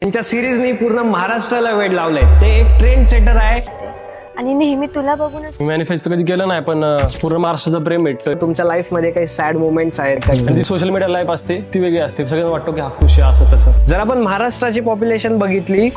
त्यांच्या सिरीजनी पूर्ण महाराष्ट्राला वेड लावलंय. ते एक ट्रेंड सेटर आहे आणि नेहमी तुला बघूनच मी मॅनिफेस्ट कधी केलं नाही, पण पूर्ण महाराष्ट्राचं प्रेम भेटतं. तुमच्या लाईफ मध्ये काही सॅड मुवमेंट्स आहेत का? आणि ती सोशल मीडिया लाईफ असते ती वेगळी असते. सगळ्यांना वाटतं की हा खुश आहे असं तसं. जर आपण महाराष्ट्राची पॉप्युलेशन बघितली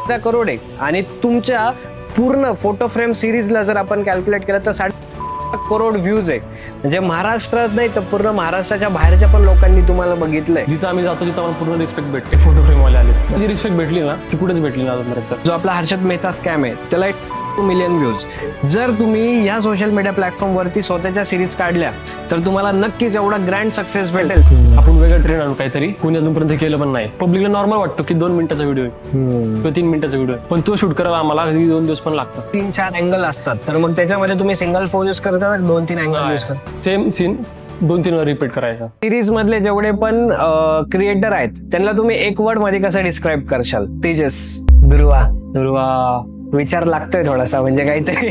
तर करोड आहे आणि तुमच्या पूर्ण फोटो फ्रेम सिरीजला जर आपण कॅल्क्युलेट केलं तर 7.5 करोड व्ह्यूज आहे. म्हणजे महाराष्ट्रात नाही तर पूर्ण महाराष्ट्राच्या बाहेरच्या पण लोकांनी तुम्हाला बघितलंय. जिथं आम्ही जातो तिथं आम्हाला पूर्ण रिस्पेक्ट भेटते. फोटो फ्रेमवाले आले जी रिस्पेक्ट भेटली ना ती कुठेच भेटली ना अजूनपर्यंत. जो आपला हर्षद मेहता स्कॅम आहे त्याला 2 मिलियन व्ह्यूज. जर तुम्ही या सोशल मीडिया प्लॅटफॉर्म वरती स्वतःच्या सिरीज काढल्या तर तुम्हाला नक्कीच एवढा ग्रँड सक्सेस भेटेल. आपण वेगळं ट्रेंड आणू काहीतरी, कोणी अजूनपर्यंत केलं पण नाही. पब्लिकला नॉर्मल वाटतो की 2 मिनिटाचा व्हिडिओ आहे किंवा 3 मिनिटाचा व्हिडिओ आहे, पण तो शूट करायला आम्हाला 2 दिवस पण लागतात. 3-4 अँगल असतात तर मग त्याच्यामध्ये तुम्ही सिंगल फोन यूज करता 2-3 अँगल यूज करता. सेम सीन 2-3 वेळा रिपीट करायचा. सिरीज मधले जेवढे पण क्रिएटर आहेत त्यांना तुम्ही एक वर्ड मध्ये कसं डिस्क्राईब करशाल? तेजस, दुर्वा. विचार लागतोय थोडासा, म्हणजे काहीतरी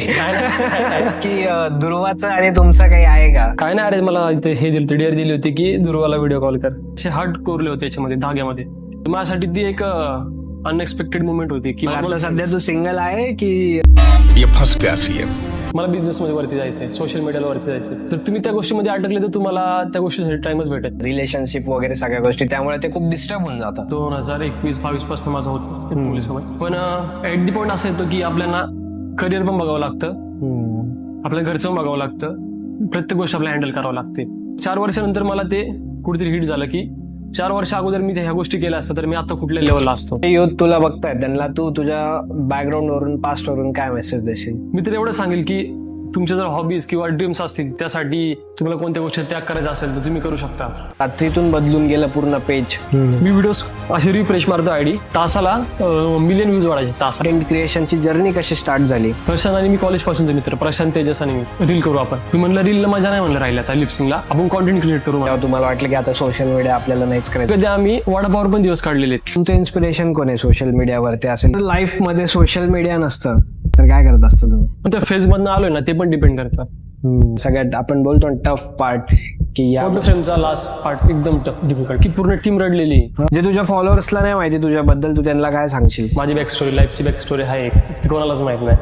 की दुर्वाचं आणि तुमचं काही आहे का? काय नाही, अरे मला इथे हे दिलं डेअर दिली होती की दुर्वाला व्हिडिओ कॉल कर. असे हार्ट कोरले होते याच्यामध्ये धाग्यामध्ये. माझ्यासाठी ती एक अनएक्सपेक्टेड मुवमेंट होती की आता सध्या तू सिंगल आहे की ये फंस गया सीएम. मला बिझनेस मध्ये वरती जायचंय, सोशल मीडियाला वरती जायचंय. तर तुम्ही त्या गोष्टीमध्ये अटकले तर तुम्हाला त्या गोष्टीसाठी टाइमच भेटत. रिलेशनशिप वगैरे सगळ्या गोष्टी, त्यामुळे ते खूप डिस्टर्ब होऊन जातात. 2021-22 पासून माझं होतं मुलीसोबत. पण ऍट दी पॉईंट असं येतो की आपल्याला करिअर पण बघावं लागतं, आपल्या घरचं पण बघावं लागतं, प्रत्येक गोष्ट आपल्याला हँडल करावं लागते. 4 वर्षानंतर मला ते कुठेतरी हिट झालं की 4 वर्ष अगोदर मी ह्या गोष्टी केल्या असतात तर मी आता कुठल्या लेवलला असतो. युथ तुला बघतायत त्यांना तू तुझ्या बॅकग्राऊंड वरून पास्ट वरून काय मेसेज देशील? मी तर एवढं सांगेल की तुमच्या जर हॉबीज किंवा ड्रीम्स असतील त्यासाठी तुम्हाला कोणत्या गोष्टी त्याग करायचा असेल तर तुम्ही करू शकता. रात्रीतून बदलून गेलं पूर्ण पेज. मी व्हिडिओज असे रिफ्रेश मारतो आयडी, तासाला मिलियन व्ह्यूज वाढायचे तासाला. कंटेंट क्रिएशनची जर्नी कशी स्टार्ट झाली? प्रशांत आणि मी कॉलेज पासूनचे मित्र, प्रशांत, तेजस आणि मी. रील करू आपण. मी म्हणलं रीलला मजा नाही म्हणलं राहिल्या आता लिपसिंगला, आपण कॉन्टेंट क्रिएट करू. तेव्हा तुम्हाला वाटलं की आता सोशल मीडिया आपल्याला नाहीच करायचं. कधी आम्ही वडापावर पण दिवस काढलेले. तुमचं इन्स्पिरेशन कोण आहे सोशल मीडियावरती असेल? लाईफ मध्ये सोशल मीडिया नसतं तर काय करत असतं तुम्ही? पण त्या फेज मधनं आलोय ना ते पण डिपेंड करतं. सगळ्यात आपण बोलतो टफ पार्ट की या फोटो फ्रेमचा लास्ट पार्ट एकदम टफ डिफिकल्ट की पूर्ण टीम रडलेली. जे तुझ्या फॉलोअर्सला नाही माहिती तुझ्याबद्दल, तू त्यांना काय सांगशील? माझी बॅक स्टोरी, लाईफची बॅक स्टोरी आहे एक, ती कोणालाच माहित नाही.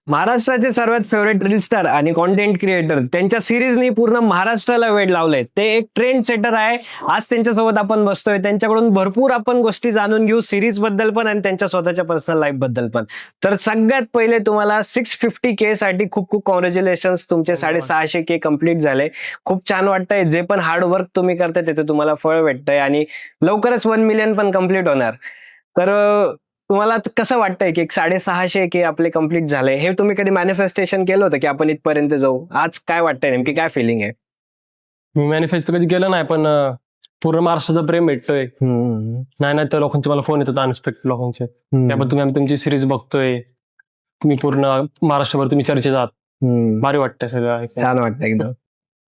महाराष्ट्राचे सर्वात फेवरेट रील स्टार आणि कॉन्टेंट क्रिएटर त्यांच्या सिरीजनी पूर्ण महाराष्ट्राला वेड लावलंय. ते एक ट्रेंड सेटर आहे. आज त्यांच्यासोबत आपण बसतोय, त्यांच्याकडून भरपूर आपण गोष्टी जाणून घेऊ, सिरीज बद्दल पण आणि त्यांच्या स्वतःच्या पर्सनल लाईफ बद्दल पण. तर सगळ्यात पहिले तुम्हाला 650K साठी खूप खूप कॉंग्रॅच्युलेशन्स. तुमचे 650K कम्प्लीट झाले. खूप छान वाटतंय. जे पण हार्डवर्क तुम्ही करताय त्याचं तुम्हाला फळ भेटतंय आणि लवकरच 1 मिलियन पण कम्प्लीट होणार. तर तुम्हाला कसं वाटतंय की 650K आपले कम्प्लीट झाले? हे तुम्ही कधी मॅनिफेस्टेशन केलं होतं की आपण इथपर्यंत जाऊ? आज काय वाटतंय, नेमकी काय फिलिंग आहे? मी मॅनिफेस्ट कधी केलं नाही, पण पूर्ण महाराष्ट्राचं प्रेम भेटतोय. नाही तर लोकांचे मला फोन येतात अनएक्सपेक्टेड लोकांचे, त्याबद्दल तुम्ही आम्ही तुमची सिरीज बघतोय, तुम्ही पूर्ण महाराष्ट्रभर तुम्ही चर्चेत आहात. भारी वाटतंय सगळं, छान वाटतं एकदम.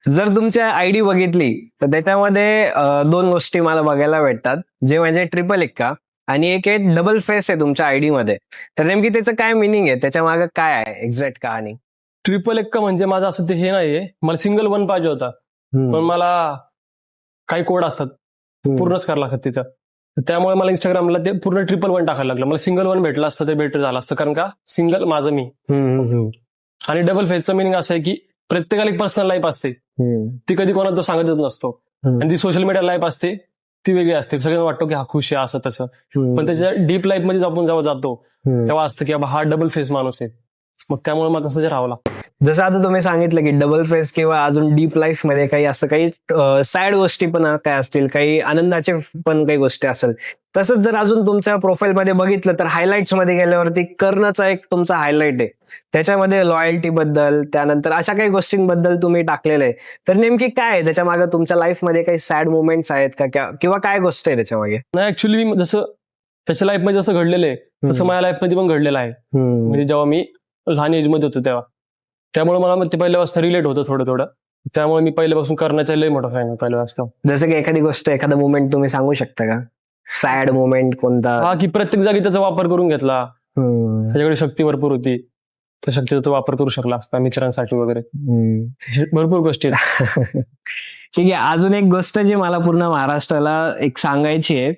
जर तुमच्या आयडी बघितली तर त्याच्यामध्ये 2 गोष्टी मला बघायला भेटतात, जे म्हणजे ट्रिपल एक्का आणि एक आहे डबल फेस आहे तुमच्या आयडी मध्ये. तर नेमकी त्याचं काय मिनिंग आहे, त्याच्या मागे काय आहे एक्झॅक्ट कहाणी? ट्रिपल एक्का म्हणजे माझं असं ते हे नाहीये, मला सिंगल 1 पाहिजे होता, पण मला काही कोड असतात पूर्णच करावं लागतात तिथं. त्यामुळे मला इंस्टाग्रामला ते पूर्ण 111 टाकायला लागलं. मला सिंगल 1 भेटलं असतं ते बेटर झालं असतं, कारण का सिंगल माझं मी. आणि डबल फेसचं मिनिंग असं आहे की प्रत्येकाला एक पर्सनल लाईफ असते, ती कधी कोणाला तो सांगतच नसतो. आणि ती सोशल मीडिया लाईफ असते ती वेगळी असते. सगळ्यांना वाटतो की हा खुश आहे असं तसं, पण त्याच्या डीप लाईफ मध्ये आपण जेव्हा जातो तेव्हा असतं की बाबा हा डबल फेस माणूस आहे. मग त्यामुळे मला तसं राहावं लागतं. जसं आता तुम्ही सांगितलं की डबल फेस किंवा अजून डीप लाईफ मध्ये काही असतं, काही सॅड गोष्टी पण काय असतील, काही आनंदाचे पण काही गोष्टी असेल. तसंच जर अजून तुमच्या प्रोफाईल मध्ये बघितलं तर हायलाइट्स मध्ये गेल्यावरती कर्णचा एक तुमचा हायलाइट आहे, त्याच्यामध्ये लॉयल्टी बद्दल, त्यानंतर अशा काही गोष्टींबद्दल तुम्ही टाकलेलं आहे. तर नेमकी काय आहे त्याच्या मागे? तुमच्या लाईफ मध्ये काही सॅड मुवमेंट्स आहेत का किंवा काय गोष्ट आहे त्याच्या मागे? नाही, ऍक्च्युली मी जसं त्याच्या लाईफ मध्ये जसं घडलेलं आहे तसं माझ्या लाईफ मध्ये पण घडलेलं आहे. म्हणजे जेव्हा मी लहान एज मध्ये होतो तेव्हा, त्यामुळे मला ते पहिल्यापासून रिलेट होतं थोडं. त्यामुळे मी पहिल्यापासून करण्याचा लय मोठा फॅन आहे पहिल्यापासून. जसं की एखादी गोष्ट, एखादा मुवमेंट तुम्ही सांगू शकता का? सॅड मुवमेंट कोणता? हा, की प्रत्येक जागी त्याचा वापर करून घेतला, त्याच्याकडे शक्ती भरपूर होती, तर शक्यतो वापर करू शकला असता मित्रांसाठी वगैरे. हे भरपूर गोष्टी आहेत. ठीक आहे. अजून एक गोष्ट जी मला पूर्ण महाराष्ट्राला एक सांगायची आहे,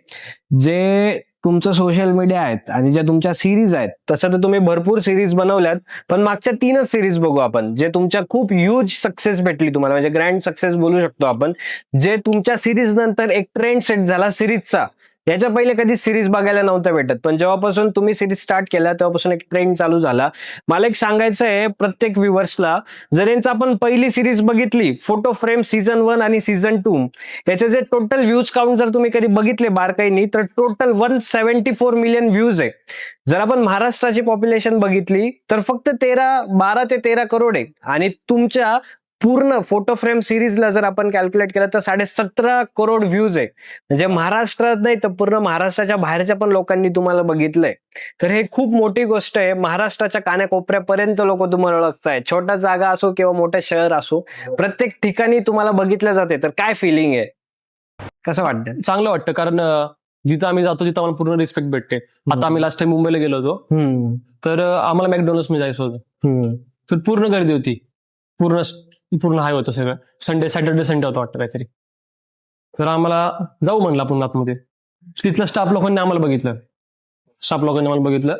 जे तुमचं सोशल मीडिया आहेत आणि ज्या तुमच्या सिरीज आहेत, तसं तर तुम्ही भरपूर सिरीज बनवल्यात, पण मागच्या 3च सिरीज बघू आपण, जे तुमच्या खूप ह्यूज सक्सेस भेटली तुम्हाला, म्हणजे ग्रँड सक्सेस बोलू शकतो आपण, जे तुमच्या सिरीज नंतर एक ट्रेंड सेट झाला सिरीजचा. याच्या पहिले कधी सिरीज बघायला नव्हतं भेटत, पण जेव्हापासून तुम्ही सिरीज स्टार्ट केल्या तेव्हापासून एक ट्रेंड चालू झाला. मला एक सांगायचं आहे प्रत्येक व्ह्युअर्सला, जर यांचं आपण पहिली सिरीज बघितली फोटो फ्रेम सीझन 1 आणि सीझन 2, याचे जे टोटल व्ह्यूज काउंट जर तुम्ही कधी बघितले बारकाईनी, तर टोटल 174 मिलियन व्ह्यूज आहे. जर आपण महाराष्ट्राची पॉप्युलेशन बघितली तर फक्त 12 ते 13 करोड आहे, आणि तुमच्या पूर्ण फोटो फ्रेम सिरीजला जर आपण कॅल्क्युलेट केलं तर 17.5 करोड व्ह्यूज आहे. म्हणजे महाराष्ट्रात नाही तर पूर्ण महाराष्ट्राच्या बाहेरच्या पण लोकांनी तुम्हाला बघितलंय. तर हे खूप मोठी गोष्ट आहे. महाराष्ट्राच्या कानाकोपऱ्यापर्यंत लोक तुम्हाला ओळखताय. छोटा जागा असो किंवा मोठं शहर असो, प्रत्येक ठिकाणी तुम्हाला बघितलं जाते. तर काय फिलिंग आहे, कसं वाटतं? चांगलं वाटतं, कारण जिथं आम्ही जातो तिथं आम्हाला पूर्ण रिस्पेक्ट भेटते. आता आम्ही लास्ट टाइम मुंबईला गेलो होतो, तर आम्हाला मॅकडॉनल्ड्स मध्ये जायचं होतं, तर पूर्ण गर्दी होती, पूर्ण हाय होतं सगळं. सॅटर्डे संडे होतं वाटतं काहीतरी. तर आम्हाला जाऊ म्हणलं आपण आतमध्ये. तिथल्या स्टाफ लोकांनी आम्हाला बघितलं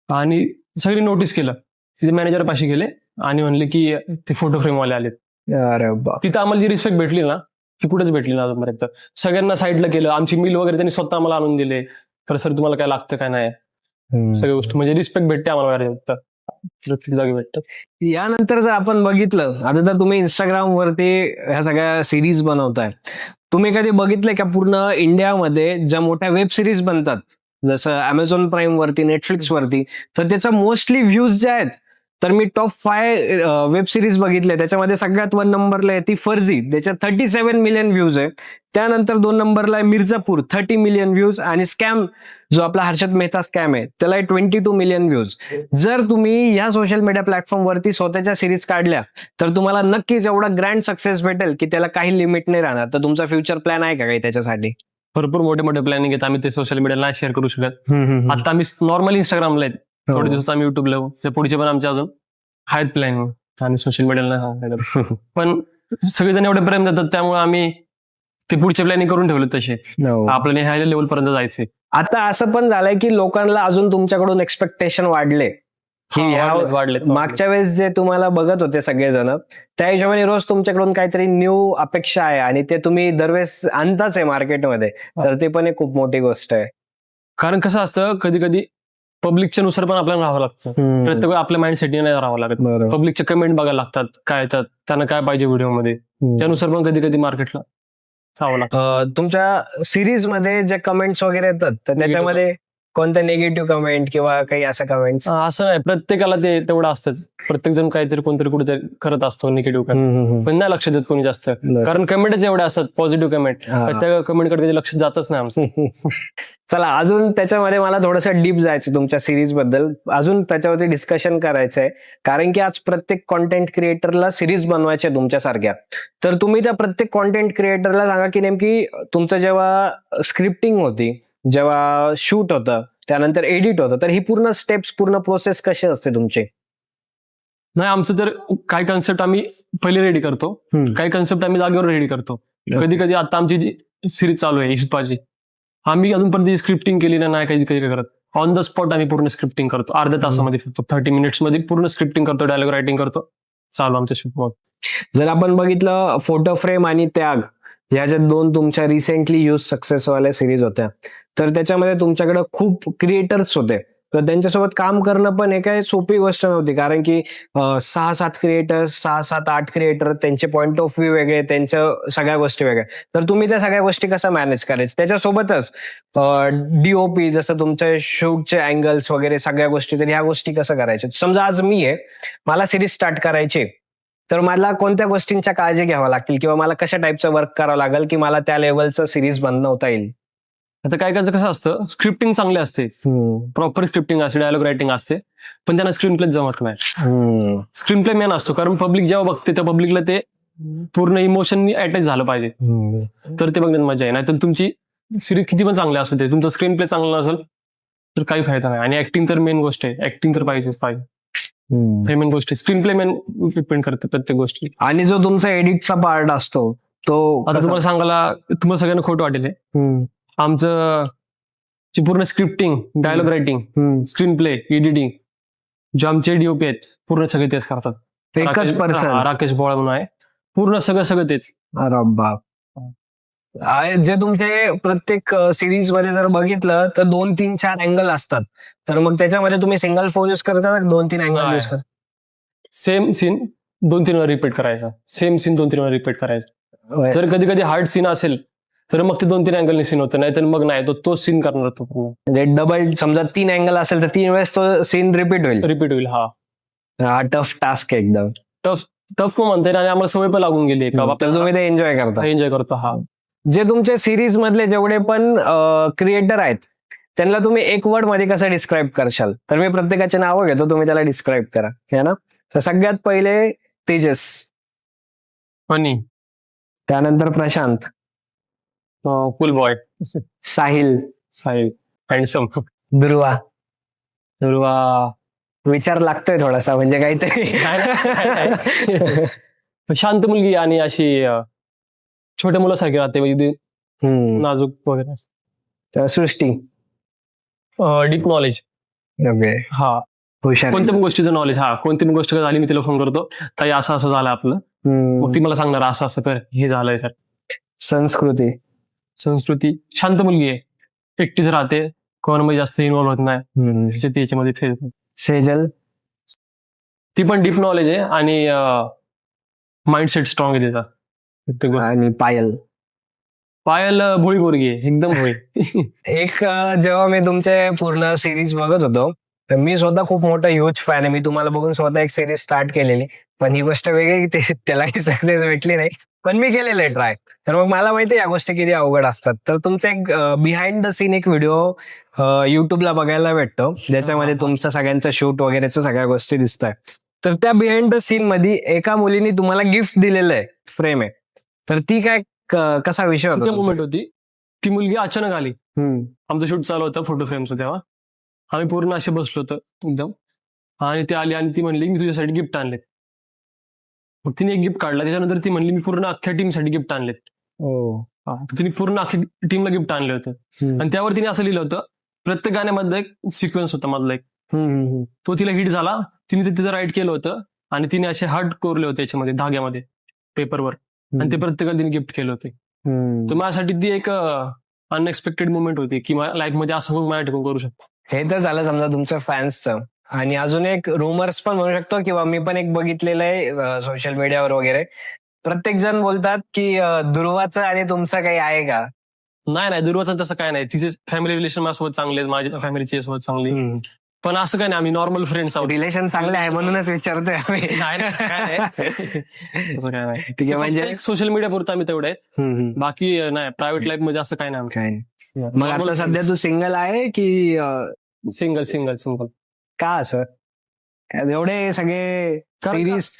आणि सगळी नोटीस केलं. तिथे मॅनेजर पाशी गेले आणि म्हणले की ते फोटो फ्रेमवाले आलेत. अरे बाप. तिथं आम्हाला जी रिस्पेक्ट भेटली ना, ती कुठेच भेटली ना अजूनपर्यंत. सगळ्यांना साईडला केलं, आमची मिल वगैरे त्यांनी स्वतः आम्हाला आणून दिले. तर सर तुम्हाला काय लागतं काय नाही, सगळ्या गोष्टी म्हणजे रिस्पेक्ट भेटते आम्हाला प्रत्येक जागी भेटतं. यानंतर जर आपण बघितलं, आता तर तुम्ही इंस्टाग्राम वरती ह्या सगळ्या सिरीज बनवताय, तुम्ही कधी बघितलंय का पूर्ण इंडियामध्ये ज्या मोठ्या वेब सिरीज बनतात, जसं अमेझॉन प्राईम वरती, नेटफ्लिक्स वरती, तर त्याचा मोस्टली व्ह्यूज जे आहेत, तर मी टॉप 5 वेब सिरीज बघितले, त्याच्यामध्ये सगळ्यात 1 नंबरला आहे ती फर्जी, त्याच्यात 37 मिलियन व्ह्यूज आहे. त्यानंतर 2 नंबरला आहे मिर्झापूर, 30 मिलियन व्ह्यूज, आणि स्कॅम जो आपला हर्षद मेहता स्कॅम आहे त्याला आहे 22 मिलियन व्ह्यूज. जर तुम्ही ह्या सोशल मीडिया प्लॅटफॉर्म वरती स्वतःच्या सिरीज काढल्या तर तुम्हाला नक्कीच एवढा ग्रँड सक्सेस भेटेल की त्याला काही लिमिट नाही राहणार. तर तुमचा फ्युचर प्लॅन आहे का काही त्याच्यासाठी? भरपूर मोठे मोठे प्लॅनिंग आहेत. आम्ही ते सोशल मीडियाला नाही शेअर करू शकत. आता आम्ही नॉर्मल इंस्टाग्रामला आहेत, थोडे दिवस आम्ही युट्यूबला, पुढचे पण आमचे अजून आहेत प्लॅनिंग, आणि सोशल मीडियाला नाही सांगता. पण सगळेजण एवढे प्रेम देतात त्यामुळे आम्ही ते पुढचे प्लॅनिंग करून ठेवले तसे. आपल्याला ह्या लेवल पर्यंत जायचे. आता असं पण झालंय की लोकांना अजून तुमच्याकडून एक्सपेक्टेशन वाढले की वाढले. मागच्या वेळेस जे तुम्हाला बघत होते सगळेजण, त्या हिशोबाने रोज तुमच्याकडून काहीतरी न्यू अपेक्षा आहे आणि ते तुम्ही दरवेळेस आणताच आहे मार्केटमध्ये. तर ते पण एक खूप मोठी गोष्ट आहे. कारण कसं असतं, कधी कधी पब्लिकच्या नुसार पण आपल्याला राहावं लागतं. प्रत्येक वेळी आपल्या माइंड सेटिंग नाही राहावं लागत. पब्लिकचे कमेंट बघायला लागतात, काय येतात, त्यांना काय पाहिजे व्हिडिओमध्ये, त्यानुसार पण कधी कधी मार्केटला जावं लागतं. तुमच्या सिरीज मध्ये जे कमेंट्स वगैरे येतात तर त्याच्यामध्ये कोणत्या निगेटिव्ह कमेंट किंवा काही असं कमेंट्स? असं नाही, प्रत्येकाला ते तेवढं असतंच. प्रत्येक जण काहीतरी कोणतरी कुठेतरी करत असतो निगेटिव्ह कमेंट, पण नाही लक्ष देत कोणी जास्त, कारण कमेंटच एवढे असतात पॉझिटिव्ह कमेंट, त्या कमेंटकडे कधी लक्ष जातच नाही आमचं. चला, अजून त्याच्यामध्ये मला थोडंसं डीप जायचं तुमच्या सिरीज बद्दल, अजून त्याच्यावरती डिस्कशन करायचंय, कारण की आज प्रत्येक कॉन्टेंट क्रिएटरला सिरीज बनवायचे तुमच्यासारख्या. तर तुम्ही त्या प्रत्येक कॉन्टेंट क्रिएटरला सांगा की नेमकी तुमचं जेव्हा स्क्रिप्टिंग होती, जेव्हा शूट होतं, त्यानंतर एडिट होतं, तर ही पूर्ण स्टेप्स, पूर्ण प्रोसेस कशी असते तुमची? नाही, आमचं तर काही कन्सेप्ट आम्ही पहिले रेडी करतो, काही कन्सेप्ट आम्ही जागेवर रेडी करतो. कधी कधी आता आमची जी सिरीज चालू आहे इश्पाची, आम्ही अजूनपर्यंत स्क्रिप्टिंग केली नाही, कधी कधी काय करत, ऑन द स्पॉट आम्ही पूर्ण स्क्रिप्टिंग करतो. अर्ध्या तासामध्ये, 30 मिनिट्स मध्ये पूर्ण स्क्रिप्टिंग करतो, डायलॉग रायटिंग करतो, चालू आमचं शूट. जर आपण बघितलं फोटो फ्रेम आणि त्याग, ह्या ज्या 2 तुमच्या रिसेंटली यूज सक्सेसवाल्या सिरीज होत्या, तर त्याच्यामध्ये तुमच्याकडे खूप क्रिएटर्स होते, तर त्यांच्यासोबत काम करणं पण हे काही सोपी गोष्ट नव्हती, कारण की 6-7 क्रिएटर्स, 6-7-8 क्रिएटर, त्यांचे पॉइंट ऑफ व्ह्यू वेगळे, त्यांच्या सगळ्या गोष्टी वेगळ्या. तर तुम्ही त्या सगळ्या गोष्टी कसं मॅनेज करायचं? त्याच्यासोबतच डीओपी, जसं तुमचे शूटचे अँगल्स वगैरे सगळ्या गोष्टी, तर ह्या गोष्टी कसं करायच्या? समजा आज मी आहे, मला सिरीज स्टार्ट करायची, तर मला कोणत्या गोष्टींच्या काळजी घ्याव्या लागतील किंवा मला कशा टाईपचं वर्क करावं लागेल की मला त्या लेवलचं सिरीज बनवता येईल? आता काय कसं असतं, स्क्रिप्टिंग चांगले असते, प्रॉपर स्क्रिप्टिंग असते, डायलॉग रायटिंग असते, पण त्यांना स्क्रीन प्ले जमत नाही. स्क्रीन प्ले मेन असतो, कारण पब्लिक जेव्हा बघते त्या पब्लिकला ते पूर्ण इमोशननी अटॅच झालं पाहिजे, तर ते बघण्यात मजा आहे. नाही तर तुमची सिरीज किती पण चांगली असू दे, तुमचा स्क्रीन प्ले चांगला नसेल तर काही फायदा नाही. आणि ऍक्टिंग तर मेन गोष्ट आहे, ऍक्टिंग तर पाहिजेच पाहिजे. मेन गोष्टी स्क्रीन प्ले मेन डिपेंड करते प्रत्येक गोष्टी. आणि जो तुमचा एडिटचा पार्ट असतो तो आता तुम्हाला तुम्हाला सगळ्यांना खोटं वाटेल हे. आमचं जे पूर्ण scripting, dialogue writing, screenplay, editing, जे आमचे डीओपी आहेत पूर्ण सगळे तेच करतात. एकच पर्सन. राकेश बोळा म्हणून आहे, पूर्ण सगळं तेच. अरे बाप. जे तुमचे प्रत्येक सिरीज मध्ये जर बघितलं तर 2, 3, 4 अँगल असतात. तर मग त्याच्यामध्ये तुम्ही सिंगल फोन युज करता का 2-3 अँगल युज करता? सेम सीन 2-3 वेळा रिपीट करायचा, सेम सीन 2-3 वेळा रिपीट करायचा. जर कधी कधी हार्ड सीन असेल तर मग ते 2-3 अँगलने सीन होतं, नाही तर मग नाही, तोच सीन करणार तो पूर्ण. म्हणजे डबल समजा 3 अँगल असेल तर 3 वेळेस तो सीन रिपीट होईल. हा टफ टास्क आहे एकदम. टफ पण म्हणता येईल आणि आम्हाला सवय पण लागून गेली का तर तुम्ही ते एन्जॉय करता. एन्जॉय करतो. हा, जे तुमचे सिरीज मधले जेवढे पण क्रिएटर आहेत त्यांना तुम्ही एक वर्ड मध्ये कसं डिस्क्राईब करशाल? तर मी प्रत्येकाचे नावं घेतो, तुम्ही त्याला डिस्क्राईब करा, है ना? तर सगळ्यात पहिले तेजस, फनी, त्यानंतर Prashant, cool boy, Sahil, handsome, Dhruva. Dhruva विचार लागतोय थोडासा, म्हणजे काहीतरी. शांत मुलगी आणि अशी छोट्या मुलासारखी राहते, म्हणजे नाजूक वगैरे. तर सृष्टी, डीप नॉलेज. हा, हुशार. कोणत्या पण गोष्टीचं नॉलेज. हा, कोणती पण गोष्ट झाली मी तिला फोन करतो, ताई असं असं झालं आपलं, मग ती मला सांगणार असं असं कर, हे झालंय तर. संस्कृती शांत मुलगी आहे, एकटीच राहते, कोणामध्ये जास्त इन्व्हॉल्व्ह होत नाही, त्याच्यामध्ये फेर. सेजल, ती पण डीप नॉलेज आहे आणि माइंडसेट स्ट्रॉंग आहे तिचा. आणि पायल भोळी पोरगी आहे, एकदम भोळी. एक जेव्हा मी तुमचे पूर्ण सिरीज बघत होतो तर मी स्वतः खूप मोठा ह्यूज फॅन आहे. मी तुम्हाला बघून स्वतः एक सिरीज स्टार्ट केलेली, पण ही गोष्ट वेगळी की त्यालाही सक्सेस भेटली नाही, पण मी केलेलं आहे ट्राय. तर मग मला माहिती आहे या गोष्टी किती अवघड असतात. तर तुमचा एक बिहाइंड द सीन एक व्हिडिओ युट्यूबला बघायला भेटतो, ज्याच्यामध्ये तुमचं सगळ्यांचं शूट वगैरेच्या सगळ्या गोष्टी दिसत आहेत. तर त्या बिहाइंड द सीन मध्ये एका मुलीने तुम्हाला गिफ्ट दिलेलं आहे, फ्रेम आहे. तर ती काय कसा विषय होता? मुवमेंट होती. ती मुलगी अचानक आली, आमचं शूट चालू होतं फोटो फ्रेमचं, तेव्हा आम्ही पूर्ण असे बसलो होतो एकदम, आणि ती आली आणि ती म्हणली मी तुझ्यासाठी गिफ्ट आणलेत. मग तिने एक गिफ्ट काढला, त्याच्यानंतर ती म्हणली मी पूर्ण अख्ख्या टीमसाठी गिफ्ट आणलेत. तिने पूर्ण अख्ख्या टीमला गिफ्ट आणले होते. आणि त्यावर तिने असं लिहिलं होतं, प्रत्येक गाण्यामधला एक सिक्वेन्स होता मधला एक, तो तिला हिट झाला, तिने ते तिथं राईट केलं होतं आणि तिने असे हार्ट कोरले होते याच्यामध्ये धाग्यामध्ये पेपरवर, आणि ते प्रत्येकाला तिने गिफ्ट केले होते. तर माझ्यासाठी ती एक अनएक्सपेक्टेड मुवमेंट होती की लाईफ मध्ये असं माझ्या ठिकाण करू शकतो. हे तर झालं समजा तुमच्या फॅन्सचं. आणि अजून एक रुमर्स पण म्हणू शकतो, किंवा मी पण एक बघितलेलं आहे सोशल मीडियावर वगैरे, प्रत्येक जण बोलतात की ध्रुवाचं आणि तुमचं काही आहे का? नाही, ध्रुवाचं तसं काय नाही. तिचे फॅमिली रिलेशन माझ्यासोबत चांगले आहेत, माझ्या फॅमिलीची सोबत चांगली, पण असं काय नाही, आम्ही नॉर्मल फ्रेंड्स आहोत. रिलेशन चांगले आहे म्हणूनच विचारतोय आम्ही. असं काय नाही. ठीक आहे, म्हणजे सोशल मीडिया पुरतं आम्ही तेवढे, बाकी नाही, प्रायव्हेट लाईफ मध्ये असं काय नाही. मग आता सध्या तू सिंगल आहे की? सिंगल. का असं? एवढे सगळे सिरीज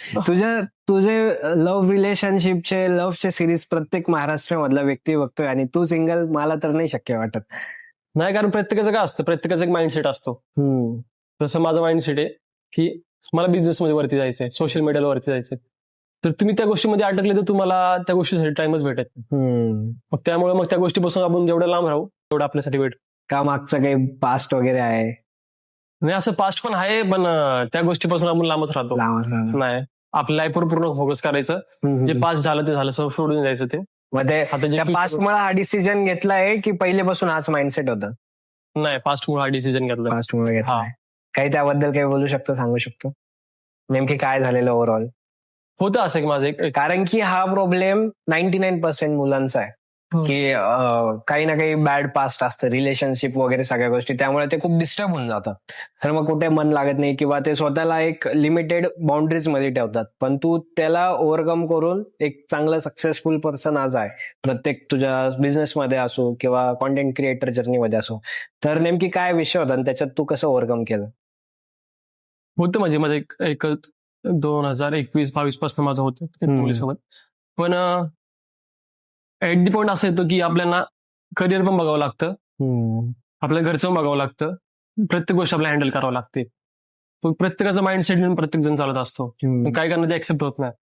तुझे लव्ह रिलेशनशिपचे, लव्हचे सिरीज प्रत्येक महाराष्ट्रामधला व्यक्ती बघतोय आणि तू सिंगल, मला तर नाही शक्य वाटत. नाही, कारण प्रत्येकाचं काय असतं, प्रत्येकाचा एक माइंडसेट असतो. तसं माझं माइंडसेट आहे की मला बिझनेस मध्ये वरती जायचंय, सोशल मीडियाला वरती जायचंय. तर तुम्ही त्या गोष्टीमध्ये अटकले तर तुम्हाला त्या गोष्टीसाठी टाइमच भेटत. मग त्यामुळे मग त्या गोष्टीपासून आपण जेवढं लांब राहू तेवढं आपल्यासाठी भेट. का मागचं काही पास्ट वगैरे आहे? नाही, असं पास्ट पण आहे, पण त्या गोष्टीपासून आपण लांबच राहतो. नाही, आपल्या लाईफवर पूर्ण फोकस करायचं, जे पास्ट झालं ते झालं, सगळं सोडून जायचं. ते मध्ये पास्टमुळे हा डिसिजन घेतलाय की पहिलेपासून हाच माइंडसेट होता? नाही, पास्टमुळे हा डिसिजन घेतला. पास्टमुळे घेतला. काही त्याबद्दल काही बोलू शकतो, सांगू शकतो नेमकी काय झालेलं ओव्हरऑल? होतं असं की माझं, कारण की हा प्रॉब्लेम 99% मुलांचा आहे की काही ना काही बॅड पास्ट असतं, रिलेशनशिप वगैरे सगळ्या गोष्टी, त्यामुळे ते खूप डिस्टर्ब होऊन जातात. तर मग कुठे मन लागत नाही, किंवा ते स्वतःला एक लिमिटेड बाउंड्रीज मध्ये ठेवतात. पण तू त्याला ओव्हरकम करून एक चांगलं सक्सेसफुल पर्सन आज आहे, प्रत्येक तुझ्या बिझनेसमध्ये असो किंवा कॉन्टेंट क्रिएटर जर्नीमध्ये असो. तर नेमकी काय विषय होता आणि त्याच्यात तू कसं ओव्हरकम केलं? होतं म्हणजे माझं एक 2021-22 पासून माझं होतं मुलीसोबत. पण ऍट दी पॉइंट असं येतो की आपल्याला करिअर पण बघावं लागतं, आपल्या घरचं बघावं लागतं, प्रत्येक गोष्ट आपल्याला हँडल करावं लागते. पण प्रत्येकाचा माइंडसेट घेऊन प्रत्येक जण चालत असतो पण काही कारणं ते ऍक्सेप्ट होत नाही.